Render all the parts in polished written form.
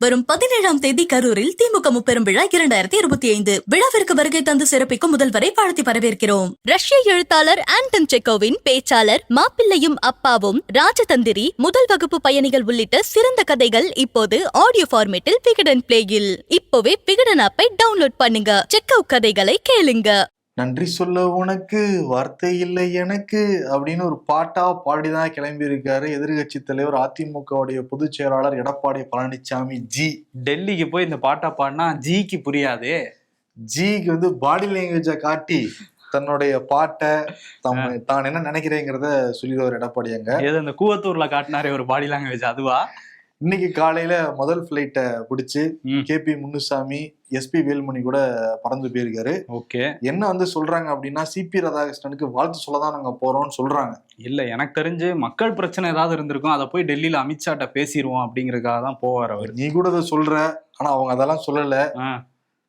வரும் 17ஆம் தேதி கரூரில் திமுக முப்பெரும் விழா 2025 விழாவிற்கு வருகை தந்து சிறப்பிக்கும் முதல்வரை வாழ்த்தி வரவேற்கிறோம். ரஷ்ய எழுத்தாளர் ஆண்டன் செக்கோவின் பேச்சாளர் மாப்பிள்ளையும் அப்பாவும், ராஜதந்திரி, முதல் வகுப்பு பயணிகள் உள்ளிட்ட சிறந்த கதைகள் இப்போது ஆடியோ ஃபார்மேட்டில் விகடன் பிளேயில். இப்போவே விகடன் ஆப்பை டவுன்லோட் பண்ணுங்க. செக்கோவ் கதைகளை கேளுங்க. நன்றி சொல்ல உனக்கு வார்த்தை இல்லை எனக்கு அப்படின்னு ஒரு பாட்டா பாடிதான் கிளம்பி இருக்காரு எதிர்கட்சி தலைவர் அதிமுகவுடைய பொதுச் செயலாளர் எடப்பாடி பழனிசாமி ஜி. டெல்லிக்கு போய் இந்த பாட்டா பாடினா ஜிக்கு புரியாதே. ஜிக்கு வந்து பாடி லாங்குவேஜை காட்டி தன்னுடைய பாட்டை தான் என்ன நினைக்கிறேங்கிறத சொல்லிடுவார் எடப்பாடி. அங்க ஏதோ இந்த கூவத்தூர்ல காட்டினாரே ஒரு பாடி லாங்குவேஜ், அதுவா? இன்னைக்கு காலையில முதல் பிளைட்டை பிடிச்சு கேபி முனுசாமி, எஸ்பி வேலுமணி கூட பறந்து போயிருக்காரு. ஓகே, என்ன வந்து சொல்றாங்க அப்படின்னா, சிபி ராதாகிருஷ்ணனுக்கு வாழ்த்து சொல்லதான் நாங்க போறோம்னு சொல்றாங்க. இல்ல, எனக்கு தெரிஞ்சு மக்கள் பிரச்சனை ஏதாவது இருந்திருக்கும், அதை போய் டெல்லியில அமித்ஷாட்ட பேசிடுவோம் அப்படிங்கறதுக்காக தான் போவார் அவர். நீ கூட அதை சொல்ற, ஆனா அவங்க அதெல்லாம் சொல்லல.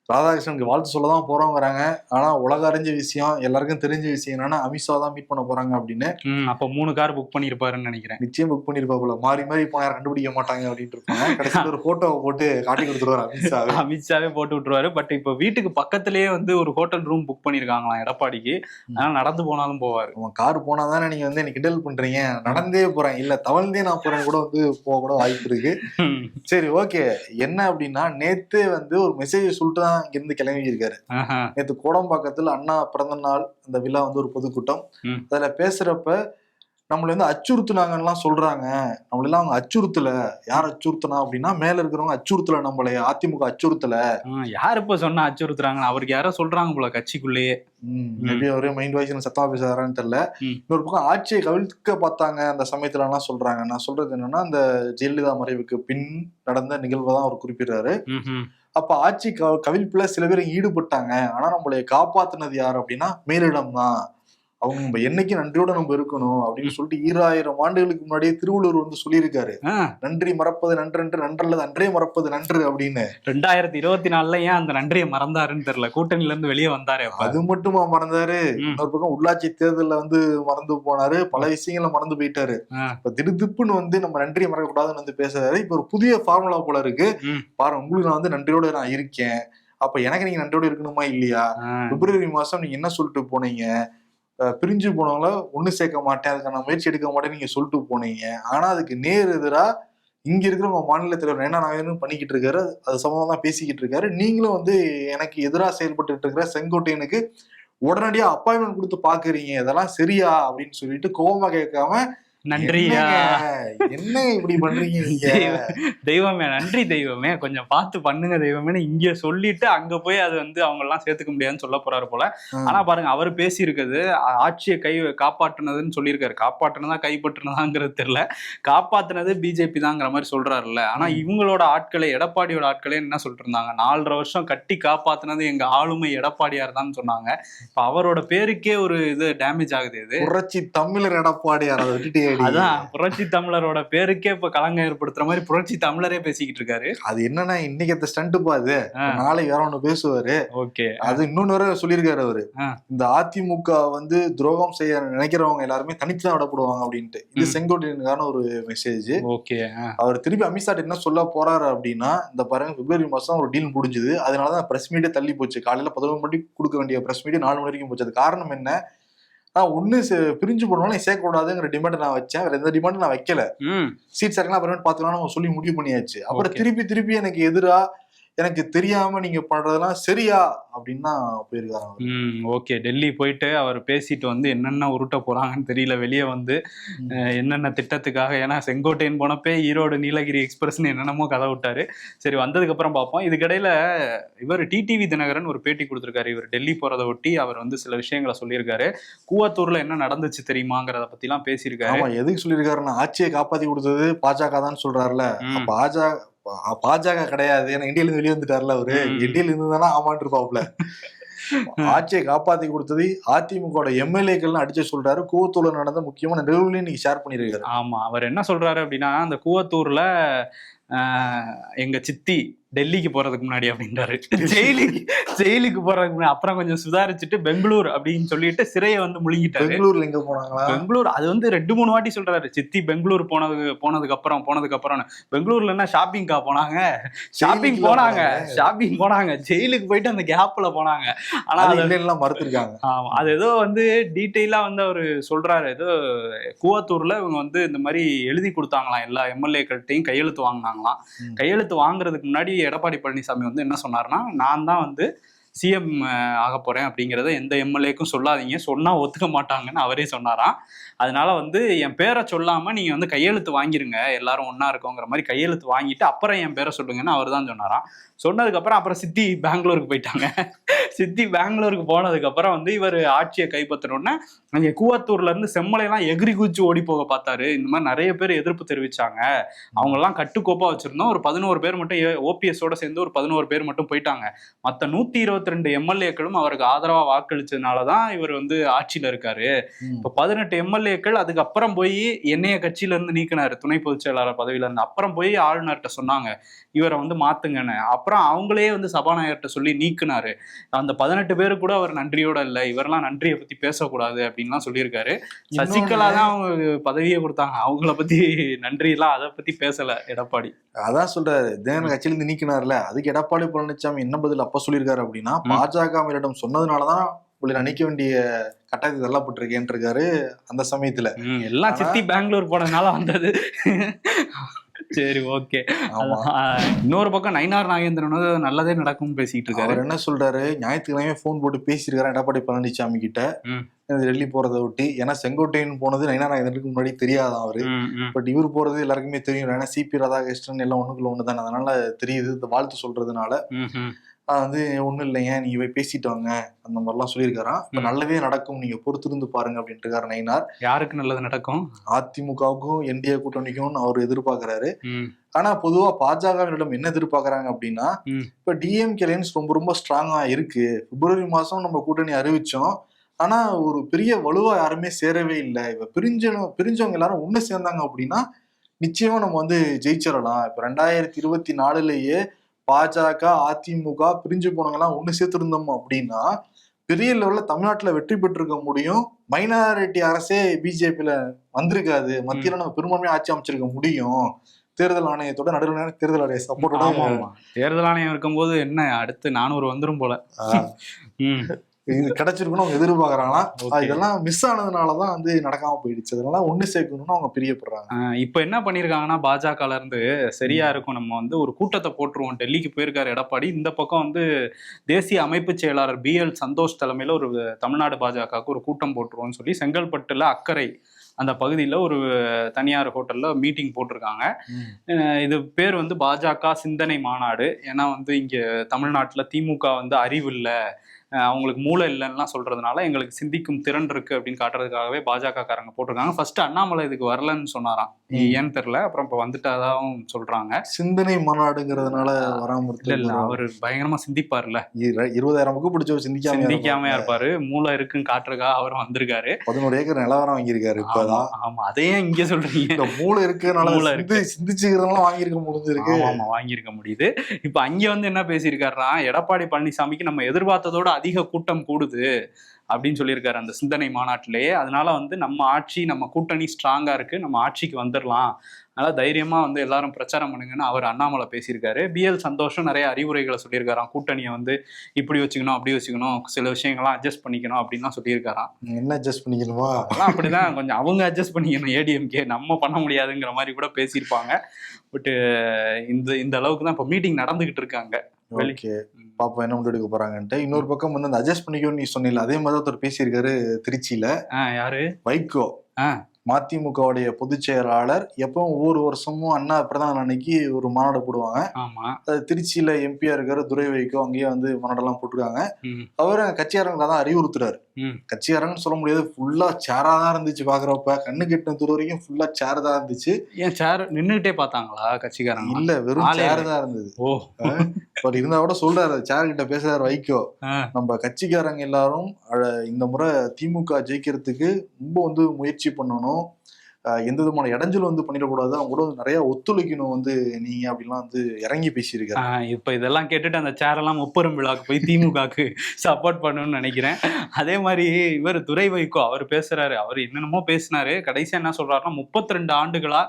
ராதாகிருஷ்ணனுக்கு வாழ்த்து சொல்லதான் போறோங்கிறாங்க. ஆனா உலக அறிஞ்ச விஷயம், எல்லாருக்கும் தெரிஞ்ச விஷயம் என்னன்னா அமித்ஷா தான் மீட் பண்ண போறாங்க அப்படின்னு. அப்ப 3 கார் புக் பண்ணிருப்பாருன்னு நினைக்கிறேன். நிச்சயம் புக் பண்ணிருப்பாப்புல. மாறி மாறி போன யாரும் கண்டுபிடிக்க மாட்டாங்க அப்படின்ட்டு இருப்பாங்க. கடைசியில் ஒரு போட்டோவை போட்டு காட்டி கொடுத்துருவாரு அமித்ஷா. அமித்ஷாவே போட்டு விட்டுருவாரு. பட் இப்ப வீட்டுக்கு பக்கத்திலேயே வந்து ஒரு ஹோட்டல் ரூம் புக் பண்ணிருக்காங்களாம் எடப்பாடிக்கு. அதனால நடந்து போனாலும் போவாரு. கார் போனாதானே நீங்க வந்து எனக்கு கிண்டல் பண்றீங்க, நடந்தே போறேன் இல்ல தவழ்ந்தே நான் போறேன் கூட வந்து போக கூட வாய்ப்பு இருக்கு. சரி, ஓகே. என்ன அப்படின்னா, நேத்து வந்து ஒரு மெசேஜ் சொல்லிட்டு தான் இங்கிருந்து கிளம்பி இருக்காரு. நேற்று கோடம்பாக்கத்தில் அண்ணா பிறந்த நாள் அந்த விழா வந்து ஒரு பொதுக்கூட்டம். அதுல பேசுறப்ப நம்மள வந்து அச்சுறுத்துனாங்கன்னு சொல்றாங்க. நம்மளெல்லாம் அவங்க அச்சுறுத்தல. யார் அச்சுறுத்தினா அப்படின்னா, மேல இருக்கிறவங்க அச்சுறுத்தல, நம்மள அதிமுக அச்சுறுத்தல. யாரு இப்ப சொன்னா அச்சுறுத்துறாங்க? அவருக்கு யாரோ சொல்றாங்க போல கட்சிக்குள்ளேயே. அவரே மைண்ட் வாய்ஸ் சத்தமா பேசுறாருன்னு தெரியல. இன்னொரு பக்கம் ஆட்சியை கவிழ்க்க பார்த்தாங்க அந்த சமயத்துல எல்லாம் சொல்றாங்க. நான் சொல்றது என்னன்னா, அந்த ஜெயலலிதா மறைவுக்கு பின் நடந்த நிகழ்வை தான் அவர் குறிப்பிடுறாரு. அப்ப ஆட்சி கவிழ்ப்புல சில பேர் ஈடுபட்டாங்க. ஆனா நம்மளைய காப்பாத்துனது யாரு அப்படின்னா மேலிடம் தான். அவங்க நம்ம என்னைக்கு நன்றியோட நம்ம இருக்கணும் அப்படின்னு சொல்லிட்டு 2000 ஆண்டுகளுக்கு முன்னாடியே திருவள்ளுவர் வந்து சொல்லியிருக்காரு. நன்றி மறப்பது நன்றன்று, நன்றல்லது அன்றே மறப்பது நன்று அப்படின்னு. 2024 ஏன் அந்த நன்றியை மறந்தாருன்னு தெரியல. கூட்டணியில இருந்து வெளியே வந்தாரு. அது மட்டுமா மறந்தாரு? இன்னொரு பக்கம் உள்ளாட்சி தேர்தல்ல வந்து மறந்து போனாரு. பல விஷயங்களை மறந்து போயிட்டாரு. இப்ப திடுதிப்புன்னு வந்து நம்ம நன்றியை மறக்க கூடாதுன்னு வந்து பேசுறாரு. இப்ப ஒரு புதிய ஃபார்முலா போல இருக்கு. பாருங்க, உங்களுக்கு நான் வந்து நன்றியோட நான் இருக்கேன், அப்ப எனக்கு நீங்க நன்றியோட இருக்கணுமா இல்லையா? பிப்ரவரி மாசம் நீங்க என்ன சொல்லிட்டு போனீங்க? பிரிஞ்சு போனவங்கள ஒண்ணு சேர்க்க மாட்டேன், அதுக்கான முயற்சி எடுக்க மாட்டேன்னு நீங்க சொல்லிட்டு போனீங்க. ஆனா அதுக்கு நேர் எதிரா இங்க இருக்கிற உங்க மாநில தலைவர் என்ன நாகேந்திரன் பண்ணிக்கிட்டு இருக்காரு, அது சம்பந்தமா தான் பேசிக்கிட்டு இருக்காரு. நீங்களும் வந்து எனக்கு எதிராக செயல்பட்டு இருக்கிற செங்கோட்டையனுக்கு உடனடியா அப்பாயின்மெண்ட் கொடுத்து பாக்குறீங்க, இதெல்லாம் சரியா அப்படின்னு சொல்லிட்டு கோபமா கேட்காம, நன்றியா, என்ன இப்படி பண்றீங்க நீங்க? தெய்வமே, நன்றி தெய்வமே, கொஞ்சம் பார்த்து பண்ணுங்க தெய்வமே இங்க சொல்லிட்டு அங்க போய் அது வந்து அவங்க எல்லாம் சேர்த்துக்க முடியாதுன்னு சொல்ல போறாரு போல. ஆனா பாருங்க, அவர் பேசி இருக்குது ஆட்சியை காப்பாற்றுனதுன்னு சொல்லியிருக்காரு. காப்பாற்றுனதா கைப்பற்றுனதாங்கிறது தெரியல. காப்பாற்றுனது பிஜேபி தாங்கிற மாதிரி சொல்றாருல்ல. ஆனா இவங்களோட ஆட்களை, எடப்பாடியோட ஆட்களே என்ன சொல்லிட்டு இருந்தாங்க, 4.5 வருஷம் கட்டி காப்பாத்துனது எங்க ஆளுமை எடப்பாடியார் தான் சொன்னாங்க. இப்ப அவரோட பேருக்கே ஒரு இது டேமேஜ் ஆகுது. இது புரட்சி தமிழர் எடப்பாடியார். அதை விட்டுட்டு அதான் புரட்சி தமிழரோட பேருக்கே இப்ப களங்கம் ஏற்படுத்துற மாதிரி புரட்சி தமிழரே பேசிக்கிட்டு இருக்காரு. அது என்னன்னா, இன்னைக்கு அந்த ஸ்டண்ட் பாது, நாளைக்கு வேற ஒண்ணு பேசுவாரு. ஓகே, அது இன்னொன்னு வேற சொல்லியிருக்காரு அவரு. இந்த அதிமுக வந்து துரோகம் செய்ய நினைக்கிறவங்க எல்லாருமே தனிச்சுதான் விடப்படுவாங்க அப்படின்ட்டு. இது செங்கோட்டையனுக்கான ஒரு மெசேஜ். ஓகே, அவர் திருப்பி அமித்ஷா என்ன சொல்ல போறாரு அப்படின்னா, இந்த பாருங்க, பிப்ரவரி மாசம் ஒரு டீல் முடிஞ்சது, அதனாலதான் பிரஸ் மீட்டே தள்ளி போச்சு. காலையில 11 மணிக்கு கொடுக்க வேண்டிய பிரஸ் மீட் 4 மணி வரைக்கும் போச்சு. அது காரணம் என்ன? ஒண்ணு பிரிஞ்சு போனாலும் நீ சேர்க்க கூடாதுங்கிற டிமாண்ட் நான் வச்சேன், வேற எந்த டிமாண்ட் நான் வைக்கல. சீட் சேர்க்கலாம் அப்புறம் பாத்துக்கலாம் சொல்லி முடிவு பண்ணியாச்சு. அப்புறம் திருப்பி எனக்கு எதிரா எனக்கு தெரியாம நீங்க பண்றதெல்லாம் சரியா அப்படின்னு போயிருக்காரு. ஓகே, டெல்லி போயிட்டு அவர் பேசிட்டு வந்து என்னென்ன உருட்ட போறாங்கன்னு தெரியல. வெளியே வந்து என்னென்ன திட்டத்துக்காக, ஏன்னா செங்கோட்டையன் போனப்பே ஈரோடு நீலகிரி எக்ஸ்பிரஸ்ன்னு என்னென்னமோ கதை விட்டாரு. சரி, வந்ததுக்கு அப்புறம் பார்ப்போம். இதுக்கிடையில இவர் டிடிவி தினகரன் ஒரு பேட்டி கொடுத்திருக்காரு. இவர் டெல்லி போறதை ஒட்டி அவர் வந்து சில விஷயங்களை சொல்லியிருக்காரு. கூவத்தூர்ல என்ன நடந்துச்சு தெரியுமாங்கிறத பத்தி எல்லாம் பேசியிருக்காரு. எதுக்கு சொல்லியிருக்காருன்னா, ஆட்சியை காப்பாத்தி கொடுத்தது பாஜக தான் சொல்றாருல. பாஜக கிடையாது, ஏன்னா இந்தியில இருந்து வெளியே வந்துட்டாருல அவரு. இந்தியில இருந்து தானே ஆமான் இருப்பாப்ல. ஆட்சியை காப்பாத்தி கொடுத்தது அதிமுக எம்எல்ஏக்கள் அடிச்சு சொல்றாரு. கூவத்தூர்ல நடந்த முக்கியமான நிகழ்வுகளையும் நீங்க ஷேர் பண்ணிருக்காரு. ஆமா, அவர் என்ன சொல்றாரு அப்படின்னா, அந்த கூவத்தூர்ல எங்க சித்தி டெல்லிக்கு போறதுக்கு முன்னாடி அப்படின்றாரு. ஜெயிலுக்கு போறதுக்கு முன்னாடி அப்புறம் கொஞ்சம் சுதாரிச்சுட்டு பெங்களூர் அப்படின்னு சொல்லிட்டு சிறையை வந்து முழுங்கிட்டாரு. பெங்களூர்ல எங்க போனாங்களா? பெங்களூர் அது வந்து 2-3 வாட்டி சொல்றாரு. சித்தி பெங்களூர் போனதுக்கு அப்புறம் பெங்களூர்ல என்ன ஷாப்பிங்கா போனாங்க? ஷாப்பிங் போனாங்க ஜெயிலுக்கு போயிட்டு அந்த கேப்ல போனாங்க. ஆனா அதெல்லாம் மறுத்திருக்காங்க. ஆமா, அது ஏதோ வந்து டீட்டெயிலா வந்து அவரு சொல்றாரு. ஏதோ கூவத்தூர்ல இவங்க வந்து இந்த மாதிரி எழுதி கொடுத்தாங்களாம், எல்லா எம்எல்ஏக்கள்கிட்டையும் கையெழுத்து வாங்கினாங்களாம். கையெழுத்து வாங்குறதுக்கு முன்னாடி எடப்பாடி பழனிசாமி வந்து என்ன சொன்னாருன்னா, நான் தான் வந்து சிஎம் ஆக போறேன் அப்படிங்கிறத எந்த எம்எல்ஏக்கும் சொல்லாதீங்க, சொன்னா ஒத்துக்க மாட்டாங்கன்னு அவரே சொன்னாராம். அதனால வந்து என் பேரை சொல்லாம நீங்க வந்து கையெழுத்து வாங்கிருங்க, எல்லாரும் ஒன்னா இருக்கோங்கிற மாதிரி கையெழுத்து வாங்கிட்டு அப்புறம் என் பேரை சொல்லுங்கன்னு அவர் தான் சொன்னாராம். சொன்னதுக்கு அப்புறம் சித்தி பெங்களூருக்கு போயிட்டாங்க. சித்தி பெங்களூருக்கு போனதுக்கு அப்புறம் வந்து இவர் ஆட்சியை கைப்பற்றணும்னா அங்கே கூவத்தூர்ல இருந்து செம்மலையெல்லாம் எகிரி குச்சி ஓடி போக பார்த்தாரு. இந்த மாதிரி நிறைய பேர் எதிர்ப்பு தெரிவிச்சாங்க. அவங்க எல்லாம் கட்டுக்கோப்பா வச்சிருந்தோம். ஒரு 11 பேர் மட்டும் ஓபிஎஸோட சேர்ந்து ஒரு 11 பேர் மட்டும் போயிட்டாங்க. மற்ற 122 எம்எல்ஏக்களும் அவருக்கு ஆதரவா வாக்களிச்சதுனாலதான் இவர் வந்து ஆட்சியில இருக்காரு. இப்ப 18 எம்எல்ஏக்கள் அதுக்கப்புறம் போய் என்னைய கட்சியில இருந்து நீக்கினாரு, துணை பொதுச் செயலாளர் பதவியில இருந்து. அப்புறம் போய் ஆளுநர்கிட்ட சொன்னாங்க இவரை வந்து மாத்துங்கன்னு. அப்புறம் அவங்களே வந்து சபாநாயகர்கிட்ட சொல்லி நீக்கினாரு. அந்த 18 பேரு கூட அவர் நன்றியோட இல்லை, இவரெல்லாம் நன்றியை பத்தி பேசக்கூடாது அப்படின்லாம் சொல்லியிருக்காரு. சசிகலா தான் அவங்க பதவியே கொடுத்தாங்க, அவங்கள பத்தி நன்றி எல்லாம் அதை பத்தி பேசல எடப்பாடி. அதான் சொல்றாரு, தேன கட்சியில இருந்து நீக்கினார்ல, அதுக்கு எடப்பாடி பழனிசாமி என்ன பதில் அப்ப சொல்லியிருக்காரு அப்படின்னா, பாஜகவிடம் சொன்னதுனாலதான் உங்களை நினைக்க வேண்டிய கட்டாயத்தை தள்ளப்பட்டிருக்கேன் இருக்காரு அந்த சமயத்துல. எல்லாம் சித்தி பெங்களூர் போனதுனால வந்தது. சரி, ஓகே. இன்னொரு பக்கம் நயினார் நாகேந்திரன் நல்லதே நடக்கும் பேசிட்டு இருக்காரு. அவர் என்ன சொல்றாரு, ஞாயிற்றுக்கிழமை போன் போட்டு பேசியிருக்காரு எடப்பாடி பழனிசாமி கிட்ட டெல்லி போறதை விட்டு. ஏன்னா செங்கோட்டையன் போனது நயினார் நாகேந்திரனுக்கு முன்னாடி தெரியாதான் அவரு. பட் இவர் போறது எல்லாருக்குமே தெரியும். ஏன்னா சிபி ராதாகிருஷ்ணன் எல்லாம் ஒண்ணுக்குள்ள ஒண்ணுதானே, அதனால தெரியுது. இந்த வாழ்த்து சொல்றதுனால வந்து ஒண்ணும் இல்லைங்க, நீங்க போய் பேசிட்டு வாங்க அந்த மாதிரிலாம் சொல்லியிருக்காராம். இப்ப நல்லதே நடக்கும், நீங்க பொறுத்திருந்து பாருங்க அப்படின்ட்டு இருக்காரு நயினார். யாருக்கு நல்லது நடக்கும்? அதிமுகவுக்கும் என்டிஏ கூட்டணிக்கும் அவர் எதிர்பார்க்கிறாரு. ஆனா பொதுவா பாஜகவிடம் என்ன எதிர்பார்க்கறாங்க அப்படின்னா, இப்ப டிஎம்கே லைன்ஸ் ரொம்ப ஸ்ட்ராங்கா இருக்கு. பிப்ரவரி மாசம் நம்ம கூட்டணி அறிவிச்சோம், ஆனா ஒரு பெரிய வலுவா யாருமே சேரவே இல்லை. இப்ப பிரிஞ்சவங்க எல்லாரும் ஒண்ணு சேர்ந்தாங்க அப்படின்னா நிச்சயமா நம்ம வந்து ஜெயிச்சிடலாம். இப்ப 2024லயே பாஜக அதிமுக பிரிஞ்சு போனவங்கலாம் ஒண்ணு சேர்த்திருந்தோம் அப்படின்னா பெரிய லெவல்ல தமிழ்நாட்டுல வெற்றி பெற்றிருக்க முடியும். மைனாரிட்டி அரசே பிஜேபியில வந்திருக்காது, மத்தியில நம்ம பெரும்பான்மையா ஆட்சி அமைச்சிருக்க முடியும். தேர்தல் ஆணையத்தோட நடுநிலையான தேர்தல் ஆணைய சப்போர்ட். தேர்தல் ஆணையம் இருக்கும்போது என்ன அடுத்து 400 வந்துரும் போல. இது கிடைச்சிருக்குன்னு அவங்க எதிர்பார்க்கறாங்களா? இதெல்லாம் மிஸ் ஆனதுனாலதான் வந்து நடக்காம போயிடுச்சு. அதனால ஒண்ணு சேர்க்கணும்னு அவங்க பிரியப்படுறாங்க. இப்ப என்ன பண்ணிருக்காங்கன்னா, பாஜகல இருந்து சரியா இருக்கும், நம்ம வந்து ஒரு கூட்டத்தை போட்டுருவோம். டெல்லிக்கு போயிருக்காரு எடப்பாடி. இந்த பக்கம் வந்து தேசிய அமைப்பு செயலாளர் BL சந்தோஷ் தலைமையில ஒரு தமிழ்நாடு பாஜகவுக்கு ஒரு கூட்டம் போட்டுருவோம்னு சொல்லி செங்கல்பட்டுல அக்கறை அந்த பகுதியில் ஒரு தனியார் ஹோட்டல்ல மீட்டிங் போட்டிருக்காங்க. இது பேர் வந்து பாஜக சிந்தனை மாநாடு. ஏன்னா வந்து இங்க தமிழ்நாட்டுல திமுக வந்து அறிவு இல்லை, அவங்களுக்கு மூளை இல்லைன்னா சொல்றதுனால எங்களுக்கு சிந்திக்கும் திறன் இருக்கு அப்படின்னு காட்டுறதுக்காகவே பாஜக காரங்க போட்டிருக்காங்க. ஃபர்ஸ்ட் அண்ணாமலை இதுக்கு வரலன்னு சொன்னாராம், ஏன்னு தெரியல. அப்புறம் இப்ப வந்துட்டாதான் சொல்றாங்க. சிந்தனை மாநாடுங்கிறதுனால வராம இல்ல, அவரு பயங்கரமா சிந்திப்பாருல்ல. 20,000 புக்கு பிடிச்சவர் சிந்திக்காம இருப்பாரு. மூளை இருக்குன்னு காட்டுறதுக்காக அவரும் வந்திருக்காரு. 11 ஏக்கர் நிலவரம் வாங்கியிருக்காரு. இப்பதான் ஆமா, அதையே இங்க சொல்றீங்க, மூளை இருக்கு சிந்திச்சுக்கிறதுனால வாங்கியிருக்க முடிஞ்சிருக்கு. ஆமா, வாங்கியிருக்க முடியுது. இப்ப அங்க வந்து என்ன பேசியிருக்காருன்னா, எடப்பாடி பழனிசாமிக்கு நம்ம எதிர்பார்த்ததோட அதிக கூட்டம் கூடுது அப்படின்னு சொல்லியிருக்காரு அந்த சிந்தனை மாநாட்டிலேயே. அதனால வந்து நம்ம ஆட்சி, நம்ம கூட்டணி ஸ்ட்ராங்கா இருக்கு, நம்ம ஆட்சிக்கு வந்துடலாம், அதனால தைரியமா வந்து எல்லாரும் பிரச்சாரம் பண்ணுங்கன்னு அவர் அண்ணாமலை பேசியிருக்காரு. BL சந்தோஷம் நிறைய அறிவுரைகளை சொல்லியிருக்காராம். கூட்டணியை வந்து இப்படி வச்சுக்கணும், அப்படி வச்சுக்கணும், சில விஷயங்கள்லாம் அட்ஜஸ்ட் பண்ணிக்கணும் அப்படின்லாம் சொல்லியிருக்காராம். என்ன அட்ஜஸ்ட் பண்ணிக்கணுமா? அதெல்லாம் அப்படிதான் கொஞ்சம் அவங்க அட்ஜஸ்ட் பண்ணிக்கணும், ஏடிஎம்கே நம்ம பண்ண முடியாதுங்கிற மாதிரி கூட பேசியிருப்பாங்க. பட் இந்த அளவுக்கு தான் இப்போ மீட்டிங் நடந்துகிட்டு இருக்காங்க. பாப்பா என்ன முடிவு எடுக்க போறாங்கன்ட்டு. இன்னொரு பக்கம் வந்து அந்த அட்ஜஸ்ட் பண்ணிக்கணும்னு நீ சொன்னீங்க, அதே மாதிரி ஒருத்தர் பேசியிருக்காரு திருச்சியில. யாரு? வைகோ, மதிமுகவுடைய பொதுச் செயலாளர். எப்பவும் ஒவ்வொரு வருஷமும் அண்ணா பிரதான அன்னைக்கு ஒரு மாநாடு போடுவாங்க. அது திருச்சியில எம்பியா இருக்காரு துரை வைகோ, அங்கேயே வந்து மாநாடெல்லாம் போட்டிருக்காங்க. அவரு கட்சியாரங்களை தான் அறிவுறுத்துறாரு. கட்சியாரங்கன்னு சொல்ல முடியாது, ஃபுல்லா சேரா தான் இருந்துச்சு. பாக்குறப்ப கண்ணு கெட்டின தூரம் வரைக்கும் ஃபுல்லா சேர் தான் இருந்துச்சு. ஏன் சேர் நின்றுட்டே பார்த்தாங்களா கட்சிக்காரங்க? இல்ல, வெறும் சேர் தான் இருந்தது. பட் இருந்தா கூட சொல்றாரு, சேர் கிட்ட பேசுறாரு வைகோ, நம்ம கட்சிக்காரங்க எல்லாரும் இந்த முறை திமுக ஜெயிக்கிறதுக்கு ரொம்ப வந்து முயற்சி பண்ணணும், எந்த விதமான இடைஞ்சல் வந்து பண்ணிடக்கூடாது, அவங்க கூட நிறைய ஒத்துழைக்கணும் வந்து நீங்க அப்படின்லாம் வந்து இறங்கி பேசியிருக்காரு. இப்ப இதெல்லாம் கேட்டுட்டு அந்த சேரெல்லாம் முப்பெரும் விழாக்கு போய் திமுகக்கு சப்போர்ட் பண்ணணும்னு நினைக்கிறேன். அதே மாதிரி இவர் துரை வைகோ அவர் பேசுறாரு, அவர் என்னென்னமோ பேசினாரு. கடைசியா என்ன சொல்றாருன்னா 32 ஆண்டுகளா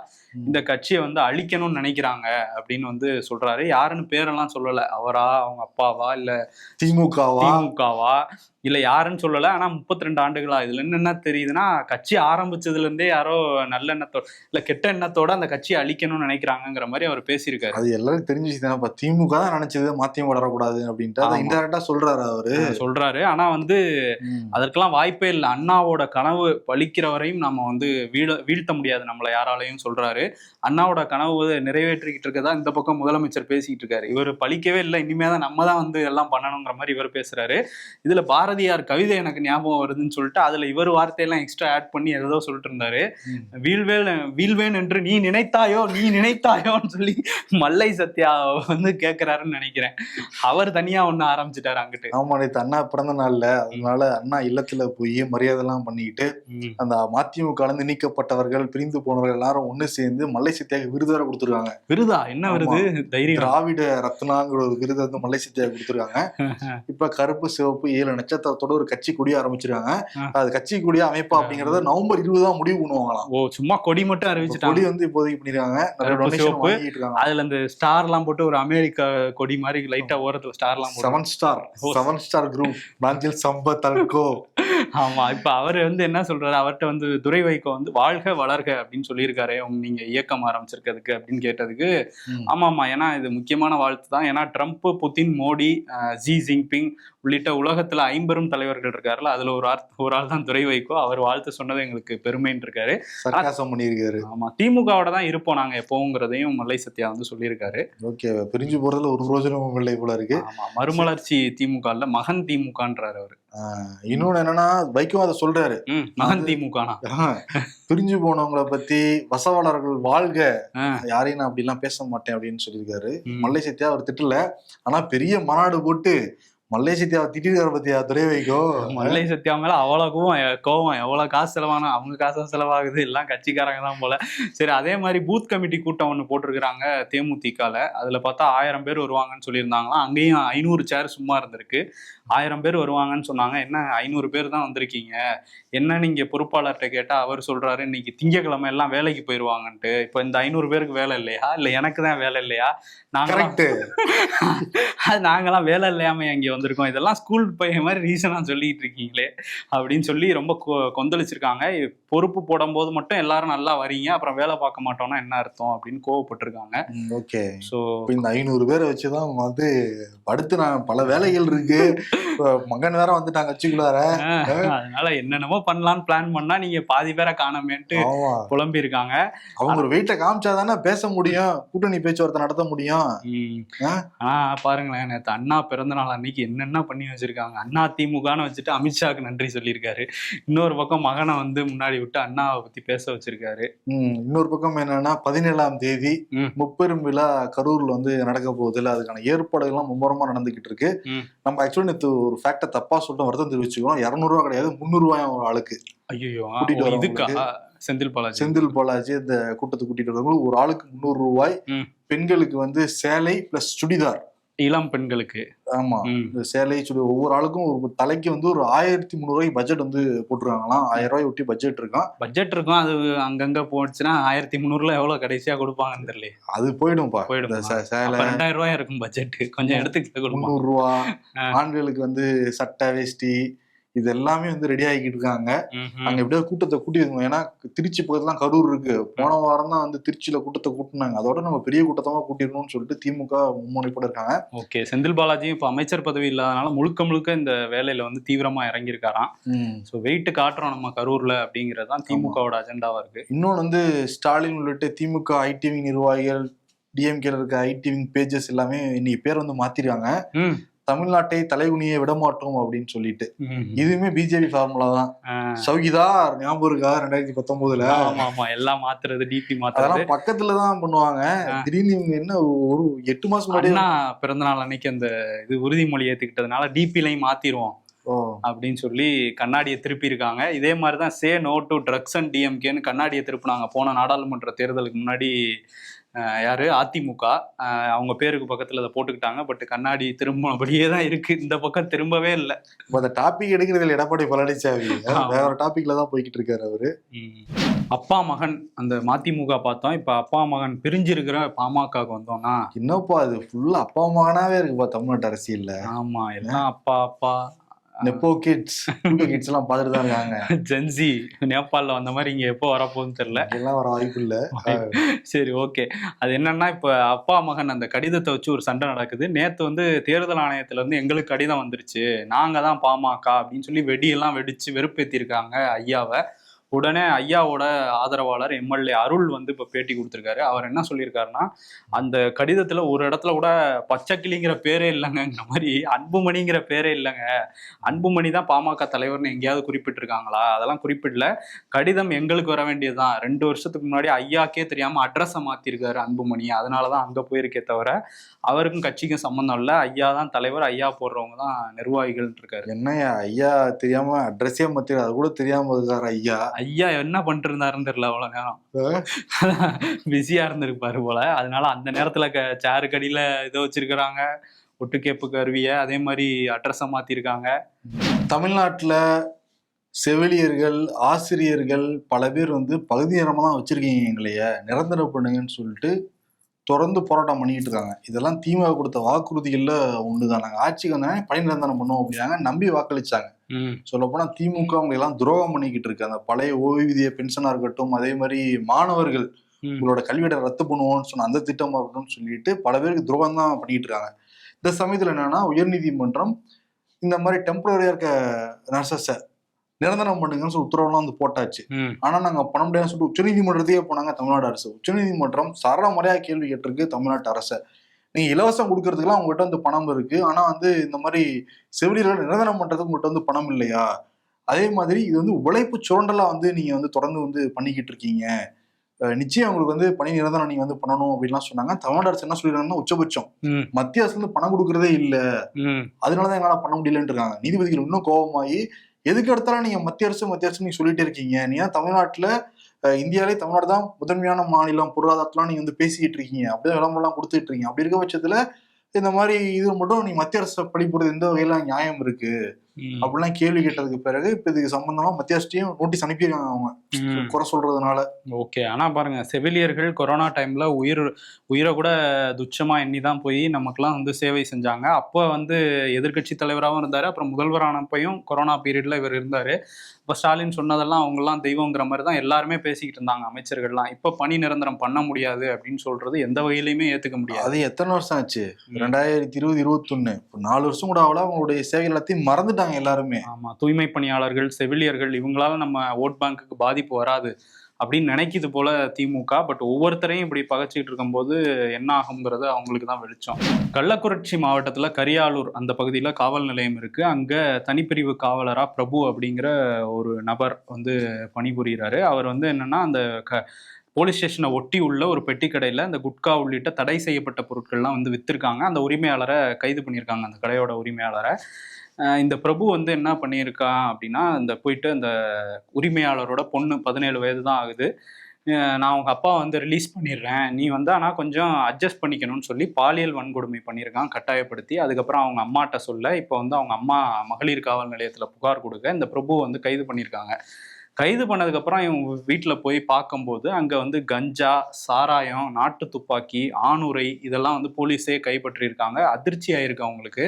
இந்த கட்சியை வந்து அழிக்கணும்னு நினைக்கிறாங்க அப்படின்னு வந்து சொல்றாரு. யாருன்னு பேரெல்லாம் சொல்லல, அவரா அவங்க அப்பாவா இல்ல திமுகவா இல்ல யாருன்னு சொல்லல. ஆனா 32 ஆண்டுகளா இதுல என்ன தெரியுதுன்னா, கட்சி ஆரம்பிச்சதுல இருந்தே யாரோ நல்ல எண்ணத்தோட இல்ல கெட்ட எண்ணத்தோட அந்த கட்சியை அழிக்கணும்னு நினைக்கிறாங்கிற மாதிரி அவர் பேசியிருக்காரு. அது எல்லாரும் தெரிஞ்சுச்சு, திமுக தான் நினைச்சது மதிமுக வரக்கூடாது அப்படின்ட்டு அதை இன்டைரக்டா சொல்றாரு அவரு. சொல்றாரு. ஆனா வந்து அதற்கெல்லாம் வாய்ப்பே இல்லை. அண்ணாவோட கனவு பலிக்கிற வரையும் நம்ம வந்து வீழ்த்த முடியாது நம்மளை யாராலையும் சொல்றாரு. அண்ணாவோட கனவு நிறைவேற்றிக்கிட்டு இருக்கதா இந்த பக்கம் முதலமைச்சர் பேசிக்கிட்டு இருக்காரு. இவர் பலிக்கவே இல்லை, இனிமேதான் நம்ம தான் வந்து எல்லாம் பண்ணணுங்கிற மாதிரி இவர் பேசுறாரு. இதுல பாரதியார் கவிதை எனக்கு ஞாபகம் வருதுன்னு சொல்லிட்டு அதுல இவர் வார்த்தையெல்லாம் எக்ஸ்ட்ரா ஆட் பண்ணி ஏதோ சொல்லிட்டு இருந்தாரு. வீழ்வேன் என்று நீ நினைத்தாயோன்னு சொல்லி மல்லை சத்யா வந்து கேட்கிறாருன்னு நினைக்கிறேன். அவர் தனியா ஒண்ணு ஆரம்பிச்சுட்டாரு அங்கிட்டு. ஆமா, நேற்று அண்ணா பிறந்த நாள்ல, அதனால அண்ணா இல்லத்துல போய் மரியாதை எல்லாம் பண்ணிக்கிட்டு அந்த மதிமுக இருந்து நீக்கப்பட்டவர்கள் பிரிந்து போனவர்கள் எல்லாரும் ஒண்ணு சேர்ந்து மல்லை சத்யாவுக்கு விருது வேற கொடுத்துருக்காங்க. விருதா? என்ன விருது? தைரியம் திராவிட ரத்னாங்கிற ஒரு விருது வந்து மல்லை சத்யாவுக்கு கொடுத்துருக்காங்க. இப்ப கருப்பு சிவப்பு 7 நட்சத்திரத்தோட ஒரு கட்சி கொடியை ஆரம்பிச்சிருக்காங்க. அது கட்சி கொடியா அமைப்பா அப்படிங்கறத நவம்பர் 20 முடிவு பண்ணுவாங்களாம். ஓ, சும்மா கொடி மட்டும் அறிவிச்சுட்டாங்க. கொடி வந்து இப்போதைக்கு பண்ணிருக்காங்க. அதுல இந்த ஸ்டார் எல்லாம் போட்டு ஒரு அமெரிக்கா கொடி மாதிரி லைட்டா ஓரத்துல ஸ்டார் எல்லாம் 7 ஸ்டார் குரூப் நாஞ்சில் சம்பத் அல்கோ. ஆமா, இப்ப அவரு வந்து என்ன சொல்றாரு, அவர்கிட்ட வந்து துரை வைகோ வந்து வாழ்க வளர்க அப்படின்னு சொல்லியிருக்காரு நீங்க இயக்கம் ஆரம்பிச்சிருக்கிறதுக்கு அப்படின்னு கேட்டதுக்கு ஆமா, ஏன்னா இது முக்கியமான வாழ்த்து தான். ஏன்னா Trump, Putin, Modi, Xi Jinping உள்ளிட்ட உலகத்துல 50 தலைவர்கள் இருக்காருல்ல, அதுல ஒரு ஆள் தான் துரை வைகோ. அவர் வாழ்த்து சொன்னது எங்களுக்கு பெருமைன்னு இருக்காரு. ஆமா, திமுகவோட தான் இருப்போம் நாங்க எப்போங்கிறதையும் மல்லை சத்யா வந்து சொல்லியிருக்காரு. ஓகே, பிரிஞ்சு போறதுல ஒரு பிரோஜனமும் இல்லை போல இருக்கு. ஆமா, மறுமலர்ச்சி திமுக இல்ல, மகன் திமுகன்றாரு அவரு. இன்னொன்னு என்னன்னா, வைகோ அதை சொல்றாரு, மகன் திமுக பிரிஞ்சு போனவங்களை பத்தி வசவாளர்கள் வாழ்க, யாரையும் நான் அப்படி எல்லாம் பேச மாட்டேன் அப்படின்னு சொல்லியிருக்காரு. மல்லை சத்யா அவர் திட்டல, ஆனா பெரிய மாநாடு போட்டு மல்லை சத்யாவை திட்டிருக்காரு பத்தியா துரை வைகோ. மல்லை சத்யா மேல அவ்வளவு கோவம், எவ்வளவு காசு செலவானா அவங்க காசு செலவாகுது, எல்லாம் கட்சிக்காரங்க தான் போல. சரி, அதே மாதிரி பூத் கமிட்டி கூட்டம் ஒண்ணு போட்டிருக்கிறாங்க தேமுதிகல. அதுல பார்த்தா 1000 பேர் வருவாங்கன்னு சொல்லியிருந்தாங்களாம். அங்கேயும் 500 சேர் சும்மா இருந்திருக்கு. 1000 பேர் வருவாங்கன்னு சொன்னாங்க. என்ன 500 பேர் தான் வந்திருக்கீங்க, என்ன நீங்க பொறுப்பாளர்கிட்ட கேட்டா அவர் சொல்றாரு இன்னைக்கு திங்கக்கிழமை எல்லாம் வேலைக்கு போயிருவாங்கன்ட்டு. இப்ப இந்த 500 பேருக்கு வேலை இல்லையா, இல்ல எனக்கு தான் வேலை இல்லையா, நாங்கெல்லாம் வேலை இல்லையாம இங்க வந்திருக்கோம், இதெல்லாம் ஸ்கூல் பையன் மாதிரி ரீசனா சொல்லிட்டு இருக்கீங்களே அப்படின்னு சொல்லி ரொம்ப கொந்தளிச்சிருக்காங்க. பொறுப்பு போடும் போது மட்டும் எல்லாரும் நல்லா வரீங்க, அப்புறம் வேலை பார்க்க மாட்டோம்னா என்ன அர்த்தம் அப்படின்னு கோவப்பட்டிருக்காங்க. ஓகே, சோ இந்த 500 பேரை வச்சுதான் வந்து அடுத்து நான் பல வேலைகள் இருக்கு, மகன் வேற வந்துட்டாங்க கட்சிக்குள்ளார, அதனால என்னென்னமோ பண்ணலாம்னு பிளான் பண்ணா நீங்க பாதி பேரை காணமேன்ட்டு புலம்பி இருக்காங்க. அவங்க ஒரு வெயிட்ட காமிச்சாதானே பேச முடியும், கூட்டணி பேச்சுவார்த்தை நடத்த முடியும். பாருங்களேன், நேற்று அண்ணா பிறந்த நாள் அன்னைக்கு என்னென்ன பண்ணி வச்சிருக்காங்க. அண்ணா திமுகன்னு வச்சுட்டு அமித்ஷாக்கு நன்றி சொல்லியிருக்காரு. இன்னொரு பக்கம் மகனை வந்து முன்னாடி விட்டு அண்ணாவை பத்தி பேச வச்சிருக்காரு. இன்னொரு பக்கம் என்னன்னா 17ஆம் தேதி முப்பெரும் விழா கரூர்ல வந்து நடக்க போகுது இல்ல, அதுக்கான ஏற்பாடுகள் எல்லாம் மும்முரமா நடந்துகிட்டு இருக்கு. நம்ம ஆக்சுவலி நேற்று ஒரு ஃபேக்டை தப்பா சொல்லிட்டு வருத்தம் தெரிவிச்சுக்கிறோம். 200 ரூபா கிடையாது, 300 ரூபாய் ஒரு ஆளுக்கு. ஐயோ, கூட்டிட்டு செந்தில் பாலாஜி இந்த கூட்டத்தை கூட்டிட்டு வரவங்க ஒரு ஆளுக்கு 300 ரூபாய். பெண்களுக்கு வந்து சேலை பிளஸ் சுடிதார், இளம் பெண்களுக்கு. ஆமா, இந்த சேலை சுடி ஒவ்வொரு ஆளுக்கும் ஒரு தலைக்கு வந்து ஒரு 1300 ரூபாய் பட்ஜெட் வந்து போட்டுருக்காங்களாம். 1000 ரூபாய் ஒட்டி பட்ஜெட் இருக்கும். அது அங்கங்க போச்சுன்னா 1300 எவ்வளவு கடைசியா கொடுப்பாங்கன்னு தெரியல. அது போயிடும். சேலை 2000 ரூபாய் இருக்கும் பட்ஜெட், கொஞ்சம் எடுத்துக்கிட்டு 300 ரூபா. ஆண்களுக்கு வந்து சட்டை வேஷ்டி இது எல்லாமே வந்து ரெடி ஆகிட்டு இருக்காங்க. அங்க எப்படியாவது கூட்டத்தை கூட்டிருக்கோம். ஏன்னா திருச்சி பக்கத்துல கரூர் இருக்கு. போன வாரம் தான் வந்து திருச்சியில கூட்டத்தை கூட்டினாங்க. அதோட நம்ம பெரிய கூட்டத்தமா கூட்டிடணும்னு சொல்லிட்டு திமுக மும்முனைப்போட இருக்காங்க. ஓகே, செந்தில் பாலாஜியும் இப்ப அமைச்சர் பதவி இல்லாதனால முழுக்க இந்த வேலையில வந்து தீவிரமா இறங்கி இருக்காராம். சோ வெயிட் காட்டுறோம் நம்ம கரூர்ல அப்படிங்கறதுதான் திமுகவோட அஜெண்டாவா இருக்கு. இன்னொன்னு வந்து ஸ்டாலின் உள்ளிட்ட திமுக ஐடிவி நிர்வாகிகள், டிஎம்கே இருக்க ஐடிவி பேஜஸ் எல்லாமே இன்னைக்கு பேர் வந்து மாத்திருக்காங்க. தமிழ்நாட்டை தலைகுனியை விடமாட்டோம் அப்படின்னு சொல்லிட்டு. இதுவுமே பிஜேபி ஃபார்முலா தான். சௌகிதா ஞாபகம் இருக்கா 2019 எல்லாம் மாத்துறது, டிபி மாத்துறது பக்கத்துலதான் பண்ணுவாங்க. திடீர்னு இவங்க என்ன ஒரு 8 மாசம் முன்னாடி பிறந்த நாள் அன்னைக்கு அந்த இது உறுதிமொழி ஏத்துக்கிட்டதுனால டிபிலையும் மாத்திருவோம் அப்படின்னு சொல்லி கண்ணாடியை திருப்பி இருக்காங்க. இதே மாதிரிதான் say no to drugs and டிஎம்கேன்னு கண்ணாடியை திருப்பினாங்க போன நாடாளுமன்ற தேர்தலுக்கு முன்னாடி. யாரு அதிமுக அவங்க பேருக்கு பக்கத்துல அதை போட்டுக்கிட்டாங்க. பட் கண்ணாடி திரும்பினபடியே தான் இருக்கு, இந்த பக்கம் திரும்பவே இல்லை. அந்த டாபிக் எடுக்கிறதுல எடப்பாடி பழனிசாமி வேற ஒரு டாபிக்ல தான் போய்கிட்டு இருக்காரு அவரு. அப்பா மகன் அந்த மதிமுக பார்த்தோம், இப்ப அப்பா மகன் பிரிஞ்சிருக்கிற பாமகவுக்கு வந்தோம்னா என்னப்பா அது ஃபுல்லா அப்பா மகனாவே இருக்குப்பா தமிழ்நாட்டு அரசியல்ல. ஆமா, எல்லாம் அப்பா அப்பா நெப்போ கிட்ஸ் எல்லாம் பார்த்துட்டு தான் இருக்காங்க. ஜென்சி நேபாளில் வந்த மாதிரி இங்க எப்போ வரப்போகுதுன்னு தெரியல, எல்லாம் வர வாய்ப்பு இல்லை. சரி, ஓகே. அது என்னன்னா, இப்ப அப்பா மகன் அந்த கடிதத்தை வச்சு ஒரு சண்டை நடக்குது. நேத்து வந்து தேர்தல் ஆணையத்துல இருந்து எங்களுக்கு கடிதம் வந்துருச்சு, நாங்க தான் பாமக அப்படின்னு சொல்லி வெடியெல்லாம் வெடிச்சு வெறுப்பேத்திருக்காங்க ஐயாவை. உடனே ஐயாவோட ஆதரவாளர் எம்எல்ஏ அருள் வந்து இப்போ பேட்டி கொடுத்துருக்காரு. அவர் என்ன சொல்லியிருக்காருன்னா, அந்த கடிதத்தில் ஒரு இடத்துல கூட பச்சைக்கிளிங்கிற பேரே இல்லைங்கிற மாதிரி அன்புமணிங்கிற பேரே இல்லைங்க, அன்புமணி தான் பாமக தலைவர்னு எங்கேயாவது குறிப்பிட்டிருக்காங்களா? அதெல்லாம் குறிப்பிடல. கடிதம் எங்களுக்கு வர வேண்டியதுதான். 2 வருஷத்துக்கு முன்னாடி ஐயாக்கே தெரியாமல் அட்ரஸை மாற்றிருக்காரு அன்புமணி, அதனால தான் அங்கே போயிருக்கே தவிர அவருக்கும் கட்சிக்கும் சம்மந்தம் இல்லை. ஐயா தான் தலைவர், ஐயா போடுறவங்க தான் நிர்வாகிகள் இருக்காரு. என்னையா ஐயா தெரியாம அட்ரஸே மாத்திர, அது கூட தெரியாம இருக்காரு ஐயா. ஐயா என்ன பண்ணிட்டு இருந்தாருன்னு தெரியல, அவ்வளவு நேரம் பிஸியா இருந்திருப்பாரு போல. அதனால அந்த நேரத்துல சேரு கடியில இதை வச்சிருக்கிறாங்க, ஒட்டுக்கேப்பு கருவிய, அதே மாதிரி அட்ரஸை மாத்திருக்காங்க. தமிழ்நாட்டுல செவிலியர்கள், ஆசிரியர்கள் பல பேர் வந்து பகுதி நேரமா தான் வச்சிருக்கீங்க, எங்களைய நிரந்தரம் பண்ணுங்கன்னு சொல்லிட்டு தொடர்ந்து போராட்டம் பண்ணிட்டு இருக்காங்க. இதெல்லாம் திமுக கொடுத்த வாக்குறுதிகள்ல ஒண்ணுதான். நாங்க ஆட்சிக்கு வந்தாங்க பணி நிரந்தரம் பண்ணுவோம் அப்படின்னாங்க, நம்பி வாக்களிச்சாங்க. சொல்ல போனா திமுக அவங்க எல்லாம் துரோகம் பண்ணிக்கிட்டு இருக்கு. அந்த பழைய ஓய்வூதிய பென்ஷனா இருக்கட்டும், அதே மாதிரி மாணவர்கள் உங்களோட கல்வியிட ரத்து பண்ணுவோம்னு சொன்ன அந்த திட்டமா இருக்கட்டும்னு சொல்லிட்டு பல பேருக்கு துரோகம் தான் பண்ணிட்டு இருக்காங்க. இந்த சமயத்துல என்னன்னா, உயர்நீதிமன்றம் இந்த மாதிரி டெம்பரரியா இருக்க நர்சஸ நிரந்தரம் பண்ணுங்கன்னு சொல்லி உத்தரவுலாம் வந்து போட்டாச்சு. ஆனா நாங்க பண்ண முடியாதுன்னு சொல்லிட்டு உச்சநீதிமன்றத்தையே போனாங்க தமிழ்நாடு அரசு. உச்சநீதிமன்றம் சரமுறையா கேள்வி கேட்டிருக்கு தமிழ்நாட்டு அரசை. நீங்க இலவசம் கொடுக்கறதுக்குலாம் உங்ககிட்ட வந்து பணம் இருக்கு, ஆனா வந்து இந்த மாதிரி செவிலியர்கள் நிரந்தரம் பண்றதுக்கு உங்கள்கிட்ட வந்து பணம் இல்லையா? அதே மாதிரி இது வந்து உழைப்பு சுரண்டலா வந்து நீங்க வந்து தொடர்ந்து வந்து பண்ணிக்கிட்டு இருக்கீங்க, நிச்சயம் உங்களுக்கு வந்து பணி நிரந்தரம் நீங்க வந்து பண்ணணும் அப்படின்லாம் சொன்னாங்க. தமிழ்நாடு அரசு என்ன சொல்லிருக்காங்கன்னா, உச்சபட்சம் மத்திய அரசு வந்து பணம் கொடுக்கறதே இல்ல, அதனாலதான் எங்களால பண்ண முடியலன்னு இருக்காங்க. நீதிபதிகள் இன்னும் கோபமாயி, எதுக்கு எடுத்தாலும் நீங்க மத்திய அரசு நீங்க சொல்லிட்டே இருக்கீங்க, நீங்க தமிழ்நாட்டுல இந்தியாவிலே தமிழ்நாடு தான் முதன்மையான மாநிலம், பொருளாதாரத்தெல்லாம் நீங்க வந்து பேசிக்கிட்டு இருக்கீங்க, அப்படியே விளம்பரம் கொடுத்துட்டு இருக்கீங்க. அப்படி இருக்க பட்சத்துல இந்த மாதிரி இது மட்டும் நீ மத்திய அரசு படி போறது எந்த வகையில நியாயம் இருக்கு அப்படிலாம் கேள்வி கேட்டதுக்கு பிறகு இப்ப இதுக்கு சம்பந்தமா மத்திய அரசையும் நோட்டீஸ் அனுப்பியிருக்காங்க அவங்க குறை சொல்றதுனால. ஓகே, ஆனா பாருங்க, செவிலியர்கள் கொரோனா டைம்ல உயிரை கூட துச்சமா எண்ணிதான் போய் நமக்குலாம் வந்து சேவை செஞ்சாங்க. அப்போ வந்து எதிர்கட்சி தலைவராகவும் இருந்தாரு, அப்புறம் முதல்வரானப்பையும் கொரோனா பீரியட்ல இவர் இருந்தாரு. இப்போ ஸ்டாலின் சொன்னதெல்லாம் அவங்கெல்லாம் தெய்வங்கிற மாதிரி தான் எல்லாருமே பேசிக்கிட்டு இருந்தாங்க அமைச்சர்கள்லாம். இப்போ பணி நிரந்தரம் பண்ண முடியாது அப்படின்னு சொல்றது எந்த வகையிலுமே ஏத்துக்க முடியாது. அது எத்தனை வருஷம் ஆச்சு? 2020-21, 4 வருஷம் கூட ஆகல. அவங்களுடைய சேவை எல்லாத்தையும் மறந்துட்டாங்க எல்லாருமே. ஆமா, தூய்மை பணியாளர்கள், செவிலியர்கள், இவங்களால நம்ம ஓட் பேங்குக்கு பாதிப்பு வராது அப்படின்னு நினைக்கிது போல திமுக. பட் ஒவ்வொருத்தரையும் இப்படி பகைச்சிக்கிட்டு இருக்கும்போது என்ன ஆகுங்கிறது அவங்களுக்கு தான் வெளிச்சம். கள்ளக்குறிச்சி மாவட்டத்துல கரியாலூர் அந்த பகுதியில காவல் நிலையம் இருக்கு. அங்க தனிப்பிரிவு காவலரா பிரபு அப்படிங்கிற ஒரு நபர் வந்து பணிபுரிகிறாரு. அவர் வந்து என்னன்னா, அந்த போலீஸ் ஸ்டேஷனை ஒட்டி உள்ள ஒரு பெட்டி கடையில இந்த குட்கா உள்ளிட்ட தடை செய்யப்பட்ட பொருட்கள்லாம் வந்து வித்திருக்காங்க. அந்த உரிமையாளரை கைது பண்ணியிருக்காங்க, அந்த கடையோட உரிமையாளரை. இந்த பிரபு வந்து என்ன பண்ணியிருக்கான் அப்படின்னா, இந்த போயிட்டு அந்த உரிமையாளரோட பொண்ணு 17 வயது தான் ஆகுது, நான் உங்க அப்பா வந்து ரிலீஸ் பண்ணிடுறேன், நீ வந்து ஆனால் கொஞ்சம் அட்ஜஸ்ட் பண்ணிக்கணும்னு சொல்லி பாலியல் வன்கொடுமை பண்ணியிருக்கான் கட்டாயப்படுத்தி. அதுக்கப்புறம் அவங்க அம்மாட்ட சொல்ல இப்போ வந்து அவங்க அம்மா மகளிர் காவல் நிலையத்தில் புகார் கொடுக்க இந்த பிரபு வந்து கைது பண்ணியிருக்காங்க. கைது பண்ணதுக்கப்புறம் இவங்க வீட்டில் போய் பார்க்கும்போது அங்கே வந்து கஞ்சா, சாராயம், நாட்டு துப்பாக்கி, ஆணுரை இதெல்லாம் வந்து போலீஸே கைப்பற்றியிருக்காங்க. அதிர்ச்சி ஆயிருக்கு அவங்களுக்கு.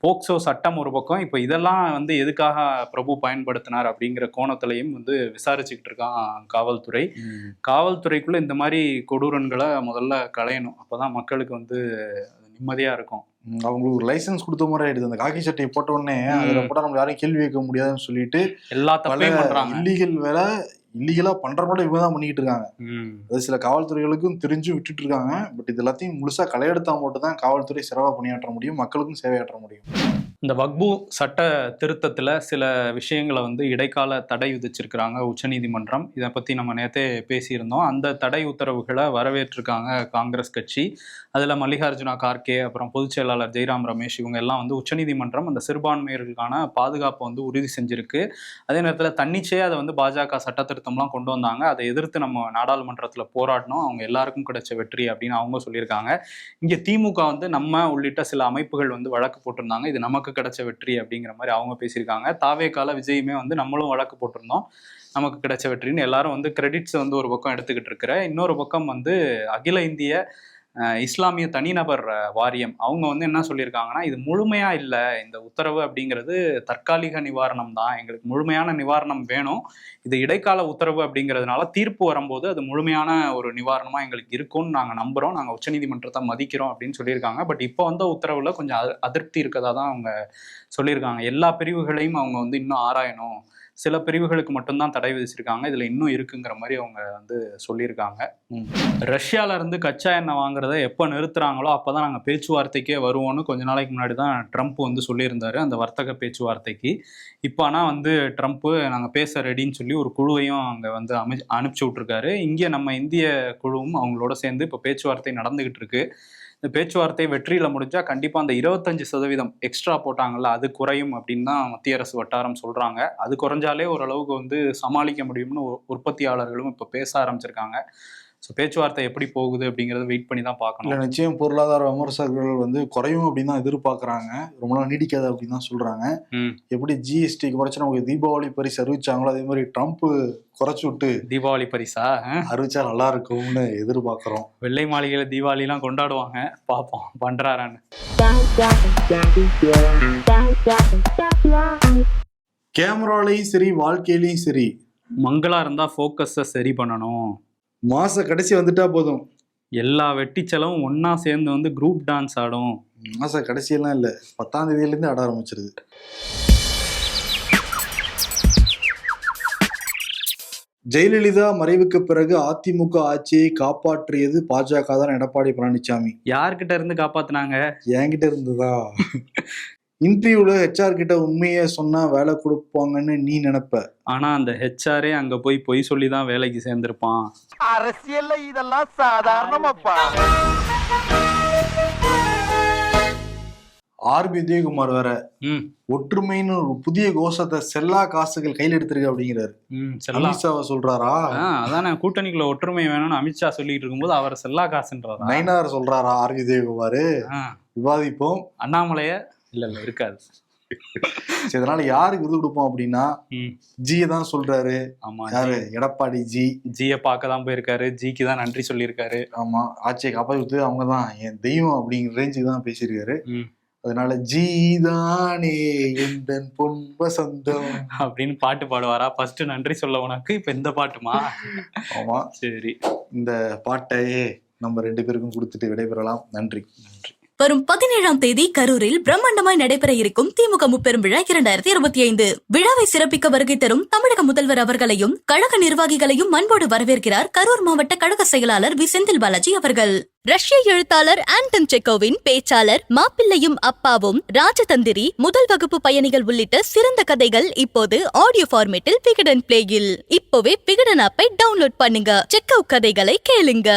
போக்சோ சட்டம் ஒரு பக்கம், இப்போ இதெல்லாம் வந்து எதுக்காக பிரபு பயன்படுத்தினார் அப்படிங்கிற கோணத்திலையும் வந்து விசாரிச்சுக்கிட்டு இருக்கான் காவல்துறை. காவல்துறைக்குள்ள இந்த மாதிரி கொடூரன்களை முதல்ல களையணும், அப்போதான் மக்களுக்கு வந்து நிம்மதியா இருக்கும். அவங்களுக்கு ஒரு லைசன்ஸ் கொடுத்த மாதிரி ஆயிடுது. அந்த காக்கி சட்டையை போட்ட உடனே அதுல போட்டா நம்ம யாரையும் கேள்வி கேட்க முடியாதுன்னு சொல்லிட்டு எல்லா தப்பையும் பண்றாங்க. இல்லீகல் வேலை இல்லீகலா பண்ற மட்டும் இவங்க தான் பண்ணிக்கிட்டு இருக்காங்க. அது சில காவல்துறைகளுக்கும் தெரிஞ்சு விட்டுட்டு இருக்காங்க. பட் இது எல்லாத்தையும் முழுசா களையெடுத்தா மட்டும் தான் காவல்துறை சிறப்பா பணியாற்ற முடியும், மக்களுக்கும் சேவையாற்ற முடியும். இந்த வக்பு சட்ட திருத்தத்துல சில விஷயங்களை வந்து இடைக்கால தடை விதிச்சிருக்கிறாங்க உச்சநீதிமன்றம். இதை பத்தி நம்ம நேத்தே பேசியிருந்தோம். அந்த தடை உத்தரவுகளை வரவேற்றிருக்காங்க காங்கிரஸ் கட்சி. அதுல மல்லிகார்ஜுனா கார்கே, அப்புறம் பொதுச் செயலாளர் ஜெய்ராம் ரமேஷ், இவங்க எல்லாம் வந்து உச்சநீதிமன்றம் அந்த சிறுபான்மையர்களுக்கான பாதுகாப்பை வந்து உறுதி செஞ்சிருக்கு. அதே நேரத்துல தன்னிச்சையா அதை வந்து பாஜக சட்ட திருத்தம்லாம் கொண்டு வந்தாங்க. அதை எதிர்த்து நம்ம நாடாளுமன்றத்துல போராடணும், அவங்க எல்லாருக்கும் கிடைச்ச வெற்றி அப்படின்னு அவங்க சொல்லியிருக்காங்க. இங்க திமுக வந்து நம்ம உள்ளிட்ட சில அமைப்புகள் வந்து வழக்கு போட்டிருந்தாங்க, இது நமக்கு கிடைச்ச வெற்றி அப்படிங்கிற மாதிரி அவங்க பேசியிருக்காங்க. தாவேகால விஜயுமே வந்து நம்மளும் வழக்கு போட்டிருந்தோம், நமக்கு கிடைச்ச வெற்றின்னு எல்லாரும் வந்து கிரெடிட்ஸ் வந்து ஒரு பக்கம் எடுத்துக்கிட்டு இருக்கிற, இன்னொரு பக்கம் வந்து அகில இந்திய இஸ்லாமிய தனிநபர் வாரியம் அவங்க வந்து என்ன சொல்லியிருக்காங்கன்னா, இது முழுமையா இல்லை, இந்த உத்தரவு அப்படிங்கிறது தற்காலிக நிவாரணம் தான், எங்களுக்கு முழுமையான நிவாரணம் வேணும், இது இடைக்கால உத்தரவு அப்படிங்கிறதுனால தீர்ப்பு வரும்போது அது முழுமையான ஒரு நிவாரணமா எங்களுக்கு இருக்கும்னு நாங்கள் நம்புறோம், நாங்கள் உச்சநீதிமன்றத்தை மதிக்கிறோம் அப்படின்னு சொல்லியிருக்காங்க. பட் இப்போ வந்த உத்தரவுல கொஞ்சம் அதிருப்தி இருக்கதா தான் அவங்க சொல்லியிருக்காங்க. எல்லா பிரிவுகளையும் அவங்க வந்து இன்னும் ஆராயணும், சில பிரிவுகளுக்கு மட்டும்தான் தடை விதிச்சிருக்காங்க, இதுல இன்னும் இருக்குங்கிற மாதிரி அவங்க வந்து சொல்லியிருக்காங்க. ரஷ்யால இருந்து கச்சா எண்ணெய் வாங்குறத எப்போ நிறுத்துறாங்களோ அப்போதான் நாங்கள் பேச்சுவார்த்தைக்கே வருவோம்னு கொஞ்ச நாளைக்கு முன்னாடி தான் ட்ரம்ப் வந்து சொல்லியிருந்தாரு அந்த வர்த்தக பேச்சுவார்த்தைக்கு. இப்போ ஆனால் வந்து ட்ரம்ப் நாங்கள் பேச ரெடின்னு சொல்லி ஒரு குழுவையும் அங்கே வந்து அனுப்பிச்சி விட்ருக்காரு. இங்கே நம்ம இந்திய குழுவும் அவங்களோட சேர்ந்து இப்போ பேச்சுவார்த்தை நடந்துகிட்டு இருக்கு. இந்த பேச்சுவார்த்தை வெற்றியில் முடிஞ்சா கண்டிப்பாக அந்த 25% எக்ஸ்ட்ரா போட்டாங்கல்ல அது குறையும் அப்படின்னு தான் மத்திய அரசு வட்டாரம் சொல்கிறாங்க. அது குறைஞ்சாலே ஓரளவுக்கு வந்து சமாளிக்க முடியும்னு உற்பத்தியாளர்களும் இப்போ பேச ஆரம்பிச்சிருக்காங்க. ஸோ பேச்சுவார்த்தை எப்படி போகுது அப்படிங்கிறத வெயிட் பண்ணி தான் பார்க்கணும். இல்லை, நிச்சயம் பொருளாதார விமர்சகர்கள் வந்து குறையும் அப்படின்னு தான் எதிர்பார்க்குறாங்க, ரொம்ப நாள் நீடிக்காது அப்படின்னு தான் சொல்கிறாங்க. எப்படி ஜிஎஸ்டி குறைச்சி நமக்கு தீபாவளி பரிசு அறிவிச்சாங்களோ அதே மாதிரி ட்ரம்ப் குறைச்சி விட்டு தீபாவளி பரிசா அறிவிச்சா நல்லா இருக்கும்னு எதிர்பார்க்குறோம். வெள்ளை மாளிகையில் தீபாவளிலாம் கொண்டாடுவாங்க, பார்ப்போம் பண்றாரான்னு. கேமராலையும் சரி வாழ்க்கையிலையும் சரி மங்களா இருந்தால் ஃபோக்கஸை சரி பண்ணணும், மாச கடைசி வந்துட்டா போதும் எல்லா வெட்டி செலவும் ஒன்னா சேர்ந்து வந்து குரூப் டான்ஸ் ஆடும். மாச கடைசியெல்லாம் இல்லை, 10ஆம் தேதியிலேருந்து ஆட ஆரம்பிச்சிருது. ஜெயலலிதா மறைவுக்கு பிறகு அதிமுக ஆட்சியை காப்பாற்றியது பாஜக தான். எடப்பாடி பழனிசாமி யார்கிட்ட இருந்து காப்பாத்தினாங்க? என்கிட்ட இருந்துதா? இன்டர்வியூல ஹெச்ஆர் கிட்ட உண்மையை சொன்னா வேலை கொடுப்பாங்கன்னு நீ நினைப்ப, ஆனா அந்த ஹெச்ஆரே அங்க போய் பொய் சொல்லி தான் வேலைக்கு சேர்ந்திருப்பான். அரசியல்ல இதெல்லாம் சாதாரணமாப்பா. ஆர்பி உதயகுமார் வேற ஒற்றுமைன்னு ஒரு புதிய கோஷத்தை செல்லா காசுகள் கையில் எடுத்திருக்கு அப்படிங்கிறாரு. அமித்ஷாவை சொல்றாரா? அதானே, கூட்டணிக்குள்ள ஒற்றுமை வேணும்னு அமித்ஷா சொல்லிட்டு இருக்கும்போது அவர் செல்லா காசுன்றாரா? நயினார் சொல்றாரா ஆர்பி உதயகுமார்? விவாதிப்போம். அண்ணாமலைய இல்ல இருக்காது. இதனால யாருக்கு இது கொடுப்போம் அப்படின்னா ஜியை தான் சொல்றாரு. ஆமா, யாரு? எடப்பாடி ஜியை பார்க்க தான் போயிருக்காரு, ஜிக்கு தான் நன்றி சொல்லியிருக்காரு. ஆமா, ஆட்சியை காப்பாற்றி அவங்கதான் என் தெய்வம் அப்படிங்கிற ரேஞ்சுக்கு தான் பேசியிருக்காரு. அதனால ஜீதானே எந்த பொன் வசந்தம் அப்படின்னு பாட்டு பாடுவாரா? ஃபர்ஸ்ட் நன்றி சொல்ல உனக்கு, இப்ப இந்த பாட்டுமா? ஆமா, சரி, இந்த பாட்டையே நம்ம 2 பேருக்கும் கொடுத்துட்டு விடைபெறலாம். நன்றி. வரும் 17ஆம் தேதி கரூரில் பிரம்மாண்டமாய் நடைபெற இருக்கும் திமுக முப்பெரும் விழா 2025 விழாவை சிறப்பிக்க வருகை தரும் தமிழக முதல்வர் அவர்களையும் கழக நிர்வாகிகளையும் அன்போடு வரவேற்கிறார் கரூர் மாவட்ட கழக செயலாளர் வி செந்தில் பாலாஜி அவர்கள். ரஷ்ய எழுத்தாளர் ஆண்டன் செக்கோவின் பேச்சாளர் மாப்பிள்ளையும் அப்பாவும், ராஜதந்திரி, முதல் வகுப்பு பயணிகள் உள்ளிட்ட சிறந்த கதைகள் இப்போது ஆடியோ ஃபார்மேட்டில் விகடன் பிளேயில். இப்போவே விகடன் ஆப்பை டவுன்லோட் பண்ணுங்க, செக்கோ கதைகளை கேளுங்க.